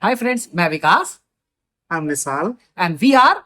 हाय friends, मैं Vikas I'm Misal. And we are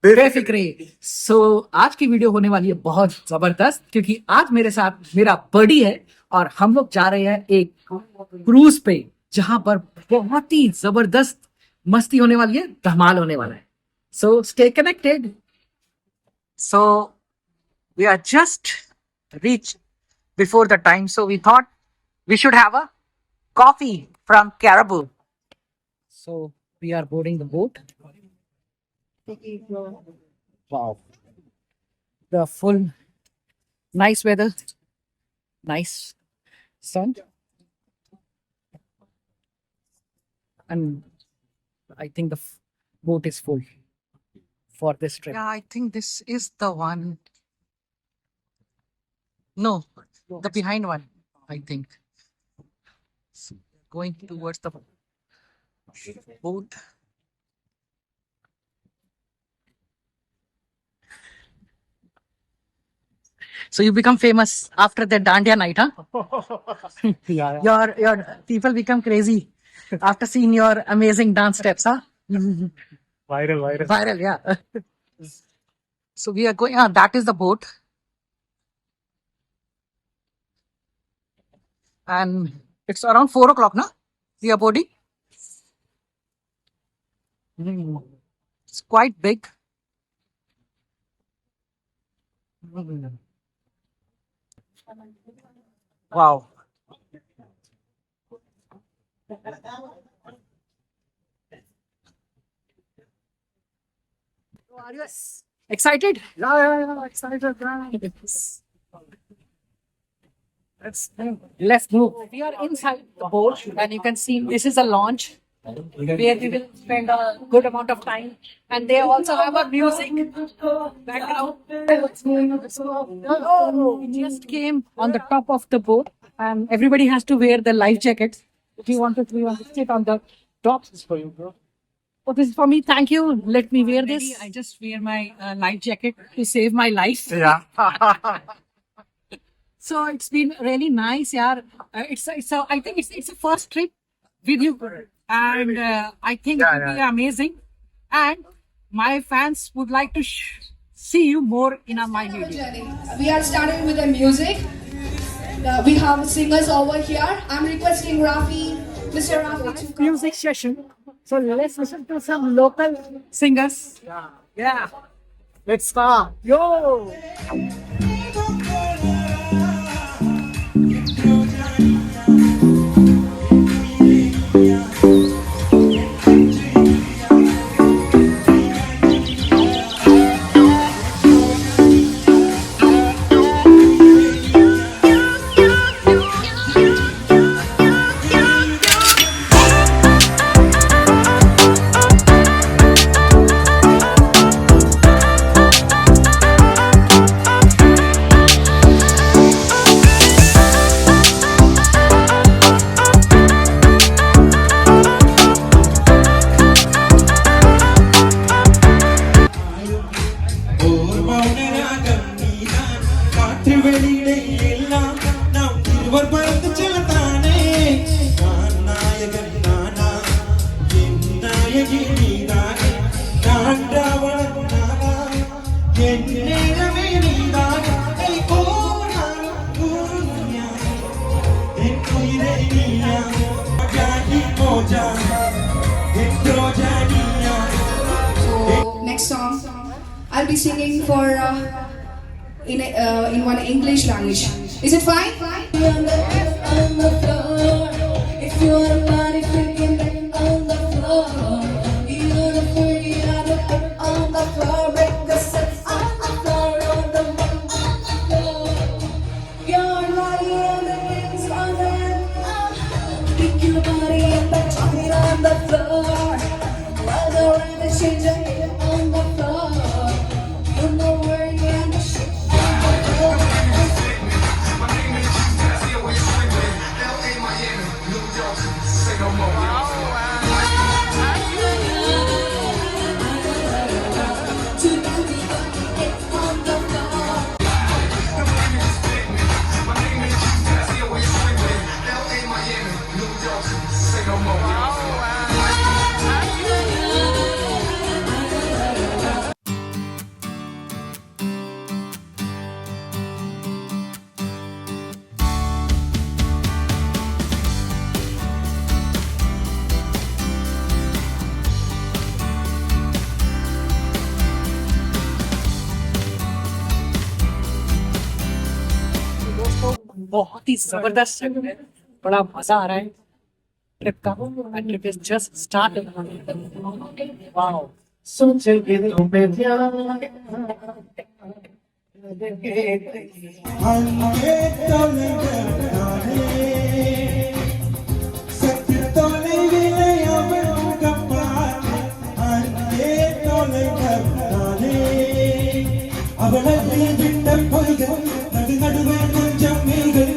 Befikre. So आज की वीडियो होने वाली है बहुत जबरदस्त, क्योंकि आज मेरे साथ मेरा बर्डी है और हम लोग जा रहे हैं एक क्रूज पे, जहां पर बहुत ही जबरदस्त मस्ती होने वाली है, धमाल होने वाला है। So stay connected. So we are just reach before the time, so we thought we should have a coffee from Caribou. So we are boarding the boat. Wow. The full nice weather, nice sun. And I think the boat is full for this trip. Yeah, I think this is the one. No, the behind one, I think. Going towards the boat. So you become famous after the Dandiya night, huh? Yeah. Your people become crazy after seeing your amazing dance steps, huh? Viral. Viral, yeah. So we are going. That is the boat, and it's around 4 o'clock, na? We are boarding. It's quite big. Wow. Are you excited? Yeah. Excited, man. Let's move. We are inside the boat, and you can see this is a launch where we will spend a good amount of time. And they also have a music background. We just came on the top of the boat, and everybody has to wear the life jackets. If you want to sit on the top. This is for you, bro. Oh, this is for me. Thank you. Let me wear this. I just wear my life jacket to save my life. Yeah. So it's been really nice, yeah. It's I think it's a first trip with you, and I think it will be amazing. And my fans would like to see you more in my video. We are starting with the music. We have singers over here. I'm requesting Rafi, Mr. Rafi to Music session. So let's listen to some local singers. Yeah. Let's start. Yo. next song. I'll be singing for in one English language. Is it fine? If you want to party, freaking on the floor. You wanna free on the floor, break the steps on the floor, on the floor. Your body and the things on the pick your body and the chocolate on the floor. While the rain is changing on the floor, you know where you are the shit on the floor. Miami, New York, say no more. बहुत ही जबरदस्त जगह है, बड़ा मजा आ रहा है trip का। Trip is just start. Wow, सोच के तुम्हें ध्यान हंगे तोले गप्पाने सत्य तोले विलय गप्पाने हंगे तोले गप्पाने അവളെ വിട്ട പോയികൾ നടുനടുവേ കൊഞ്ചം മേകൾ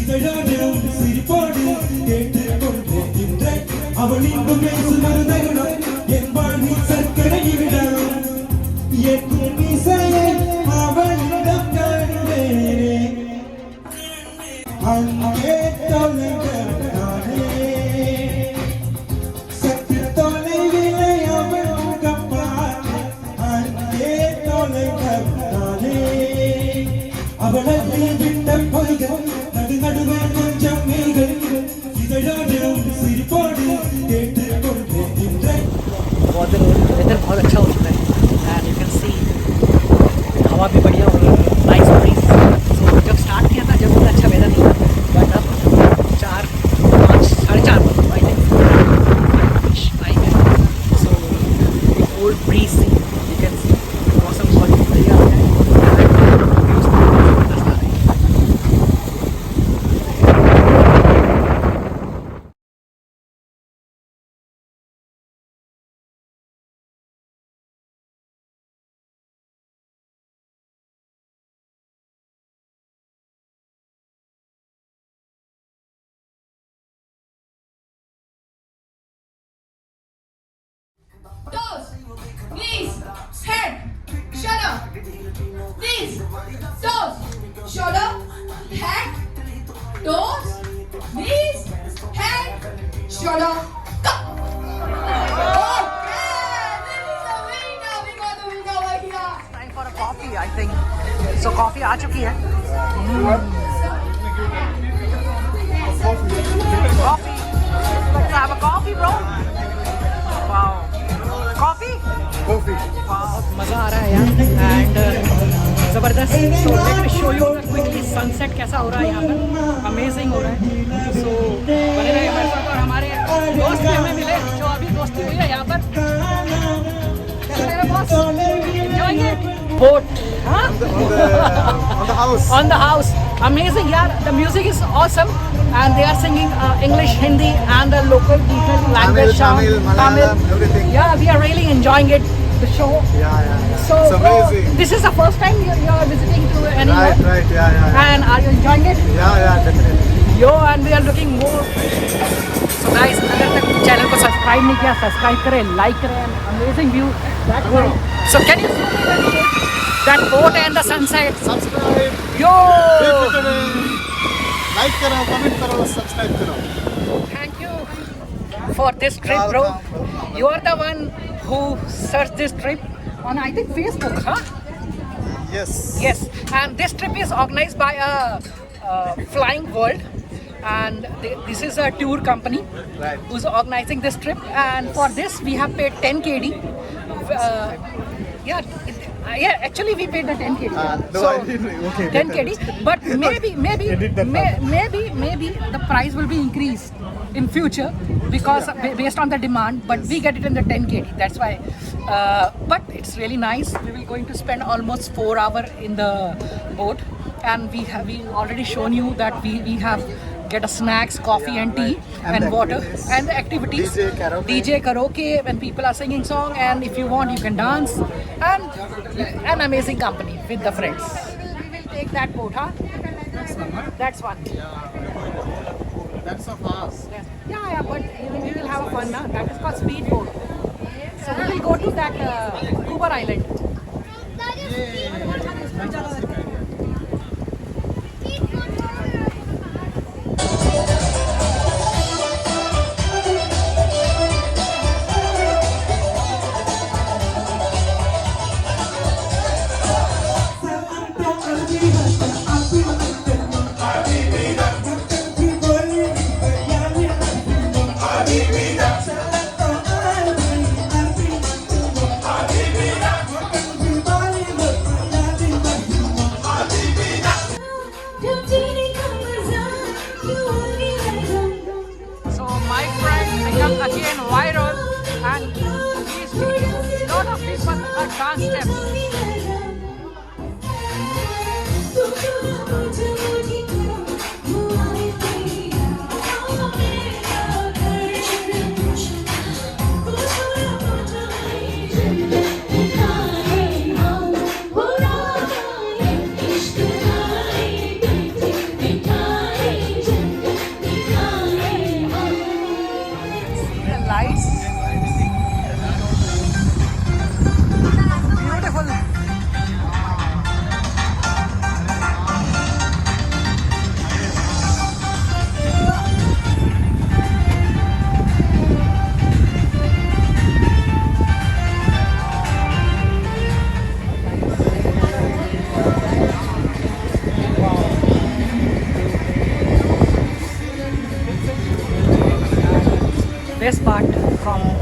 ഇതഴാടും സിരിപ്പോട് കേട്ടുകൊണ്ടിരുന്ന അവളിന്റെ പേസുമരുന്നകളും എൻ വാണി സർക്കരയിടണം യക്കുമിസയെ അവളിടം കണ്ടേനെ അങ്ങേ തൊലകനാനേ സത്യത്തോലെ വിലയവൻ കപ്പാനെ അങ്ങേ തൊലകനാനേ അവളെ വിട്ട പോയികൾ നടുനടുവേ കൊഞ്ചം മേകൾ ഇതഴാടും സിരിപ്പോട് കേട്ടുകൊണ്ടിരുന്ന वेदर बहुत अच्छा हो चुका है एंड यू कैन सी हवा भी बढ़िया हो रही है, नाइस ब्रीज। सो जब स्टार्ट किया था जब उतना अच्छा वेदर नहीं था, बट अब 4, 5, 4:30 आई थिंक आई है। So cold breeze you can see मौसम बहुत बढ़िया हो गया है। Toes, knees, head, shoulder, knees, toes, shoulder, head, toes, knees, head, shoulder, go. Okay, this is the winner. We got the winner over here. Time for a coffee I think. So coffee आ चुकी है। Coffee, let's have a coffee bro। Wow, coffee बहुत मजा आ रहा है यार and जबरदस्त। So let me show you quickly sunset कैसा हो रहा है यहाँ पर। अमेजिंग हो रहा है। सो बने रहे हमारे साथ और हमारे दोस्त भी हमें मिले जो अभी दोस्ती हुई है यहाँ पर। कैसा लग रहा है boss? Enjoying it? Boat, huh? On the house. Amazing, yeah. The music is awesome, and they are singing English, Hindi, and the local regional language. Tamil, Malayalam, everything. Yeah, we are really enjoying it. The show. Yeah. So It's amazing. this is the first time you are visiting to anywhere. Right, yeah. And are you enjoying it? Yeah, definitely. Yo, and we are looking more. So guys, अगर तक channel को subscribe नहीं किया, subscribe करें, like करें। Amazing view. That way. So can you see that boat and the sunset? Subscribe. Yo. Like करो, comment करो, subscribe करो। Thank you for this trip, bro. You are the one who searched this trip on, I think, Facebook, huh? Yes. Yes. And this trip is organized by a Flying World, and this is a tour company Right. who's organizing this trip. And for this, we have paid 10 KD. Yeah, actually, we paid the 10 KD. No, I didn't. Okay. 10 KD, but maybe Edit that maybe the price will be increased in future because based on the demand, but we get it in the 10 KD, that's why. But it's really nice. We will going to spend almost 4 hours in the boat, and we already shown you that we have get a snacks, coffee and tea And and the water activities. and the activities. DJ karaoke when people are singing song, and if you want you can dance, and an amazing company with the friends. We will take that boat, huh? That's one. That's so fast. Yeah, but we will have a fun, na? That is called speedboat. So we will go to that Uber Island.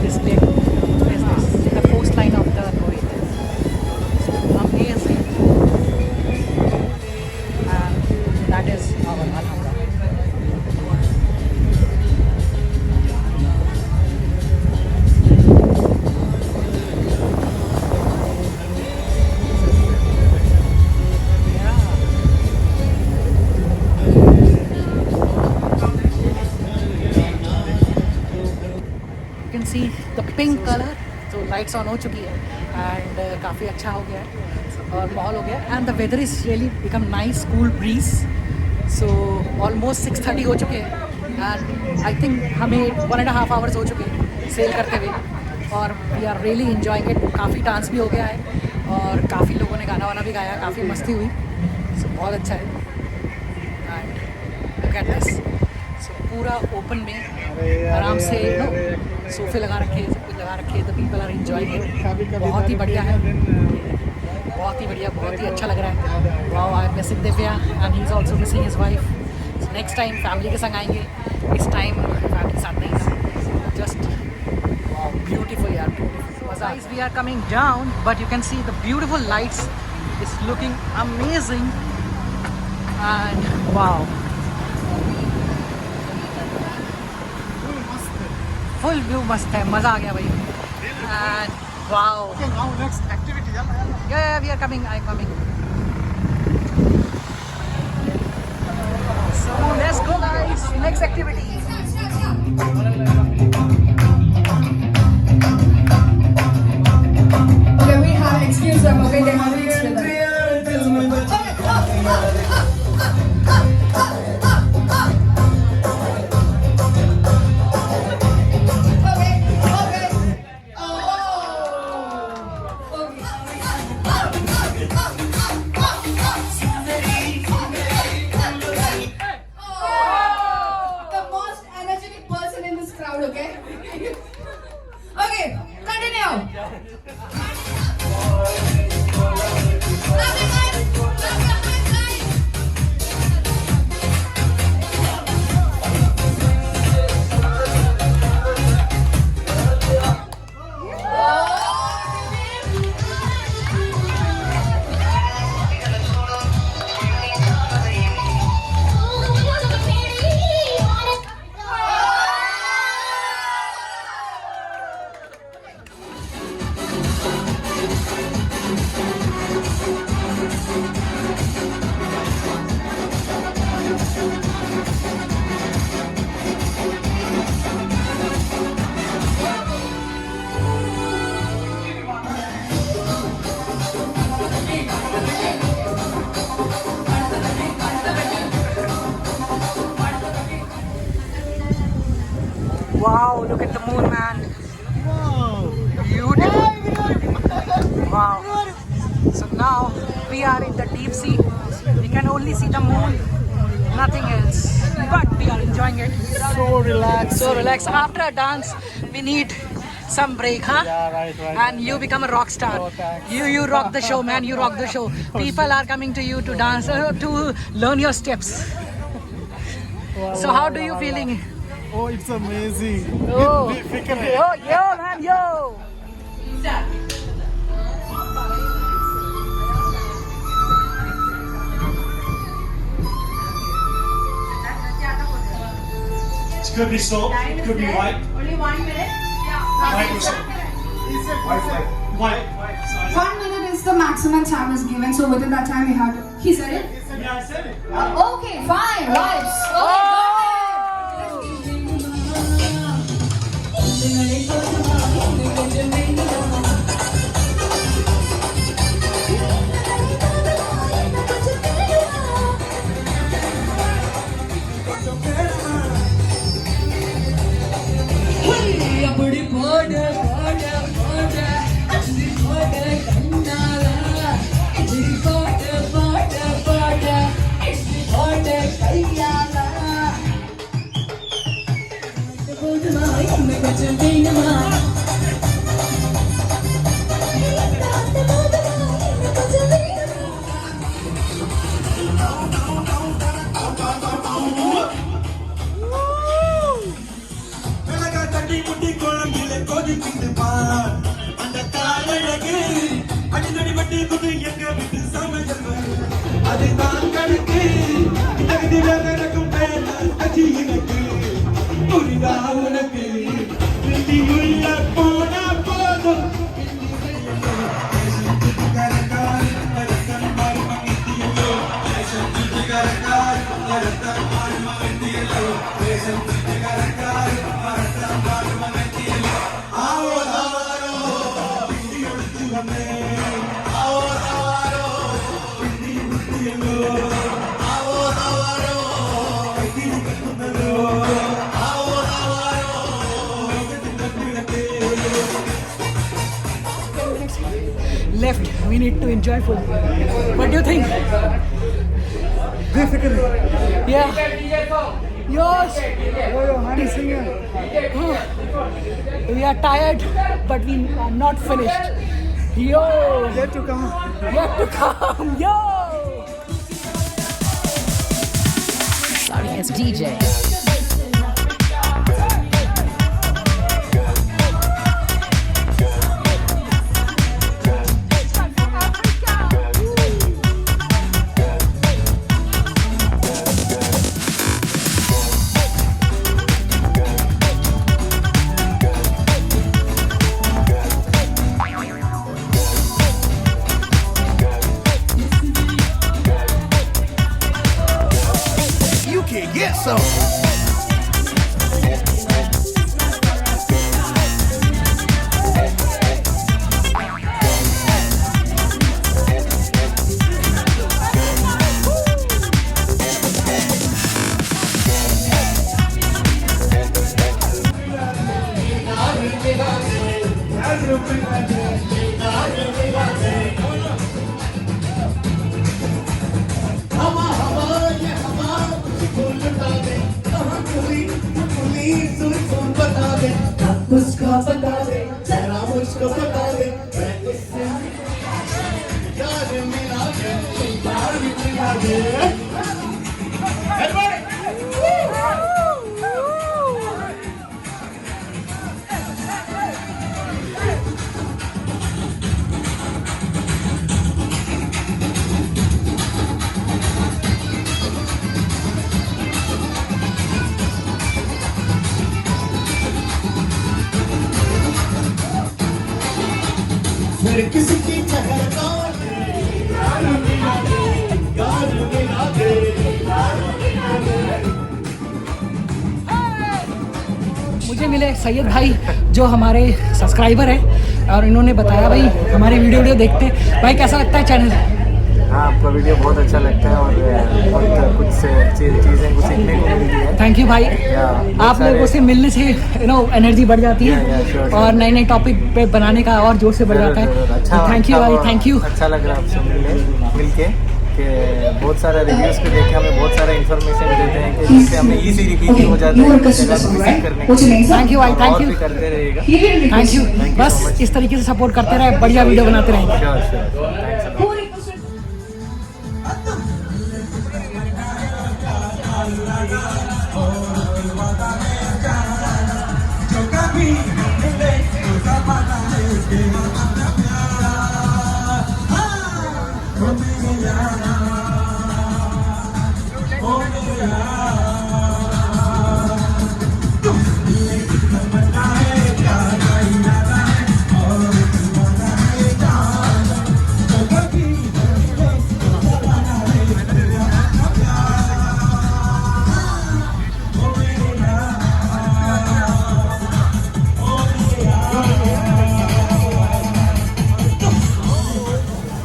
this lake is this, the coastline of the Kuwait. So amazing. And that is our Alhambra. You can see the pink color. तो lights on हो चुकी है and काफ़ी अच्छा हो गया है और माहौल हो गया है and the weather is really become nice cool breeze. So almost 6:30 हो चुके हैं एंड आई थिंक हमें 1.5 आवर्स हो चुके हैं सेल करते हुए और we are really enjoying it. काफ़ी डांस भी हो गया है और काफ़ी लोगों ने गाना वाना भी गाया, काफ़ी मस्ती हुई. सो बहुत अच्छा है एंड लुक एट दिस. सो पूरा ओपन में आराम से सोफे लगा रखे हैं, सब कुछ लगा रखे हैं. The people are enjoying it. बहुत ही बढ़िया है, बहुत ही बढ़िया, बहुत ही अच्छा लग रहा है. Wow, I am missing Divya and he is also missing his wife. Next time family के संग आएंगे, इस टाइम फैमिली के साथ नहीं था. जस्ट ब्यूटीफुल यार, मजा. We are coming down but you can see the beautiful lights is looking amazing and wow, full view मस्त है, मज़ा आ गया भाई. And wow, Okay, now next activity. yeah, we are coming, I'm coming. So let's go guys, next activity. Okay, we have excuse them, okay? They have excuse them. The most energetic person in this crowd, okay? Okay, continue. Clap your hands, clap your hands, guys. Wow, look at the moon, man. Beautiful. Wow. So now we are in the deep sea. We can only see the moon, nothing else. But we are enjoying it. So relaxed. So relax. After a dance, we need some break, huh? Yeah, right. And you become a rock star. Oh, thanks. You rock the show, man. You rock the show. People are coming to you to dance, to learn your steps. So how do you feeling? Oh, it's amazing. Oh, We can. yo, man, yo. It could be salt, it could be white. Only 1 minute. White or salt. White. 1 minute is the maximum time is given, so within that time you have to. He said it? Yeah, I said it. Okay, fine, right. Talaga tati muti kolam dile kodi Left, we need to enjoy food. What do you think? Basically. Yeah. Yours. Yo, honey singer. We are tired, but we are not finished. Yo, Yet to come. yet to come. Yo. Sorry, it's DJ. You can get some. मुझको बता दे जरा मुझको बता दे मैं तुझसे यार मिला दे प्यार भी मिला दे फिर किसी की ठहरता यार मिला दे यार मिला दे मुझे मिले सैयद भाई जो हमारे सब्सक्राइबर हैं और इन्होंने बताया भाई हमारे वीडियो देखते हैं। भाई कैसा लगता है चैनल? हाँ, आपका वीडियो बहुत अच्छा लगता है और बहुत कुछ चीज़ें कुछ सीखने को मिलती है। थैंक यू भाई। बहुत आप सारे- लोगों से मिलने से एनर्जी बढ़ जाती Yeah, yeah, sure, है sure. और नए नए टॉपिक पे बनाने का और जोर से बढ़ जाता जरूर, है। अच्छा थैंक यू भाई, थैंक यू। अच्छा लग रहा है आपसे मिलके कि बहुत सारा रिव्यूज़ पे देखे हमें बहुत सारा इन्फॉर्मेशन देते हैं कि जिससे हमें इजी हो जाता है जगह को विजिट करने के लिए। थैंक यू भाई, और थैंक यू, भी करते रहेगा। Thank you. Thank you बस so much. इस तरीके से सपोर्ट करते रहे, बढ़िया वीडियो बनाते रहेंगे। Sure sure, thanks a lot.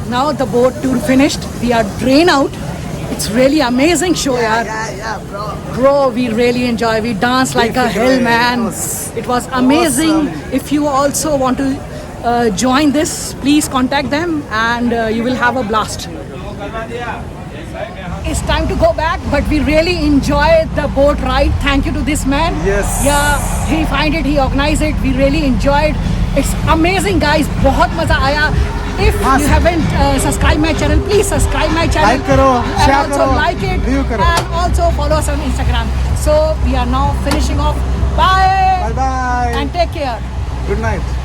Now the boat tour finished. We are drained out. It's really amazing show, yaar. Bro, we really enjoy. We dance like a hell, man. It was amazing. If you also want to join this, please contact them and you will have a blast. It's time to go back, but we really enjoyed the boat ride. Thank you to this man. Yes. Yeah, he find it, he organized it. We really enjoyed. It's amazing, guys. बहुत मजा आया. If you haven't subscribed my channel, please subscribe my channel. Like करो, and share also करो, like it, view करो. and also follow us on Instagram. So we are now finishing off. Bye. Bye bye. And take care. Good night.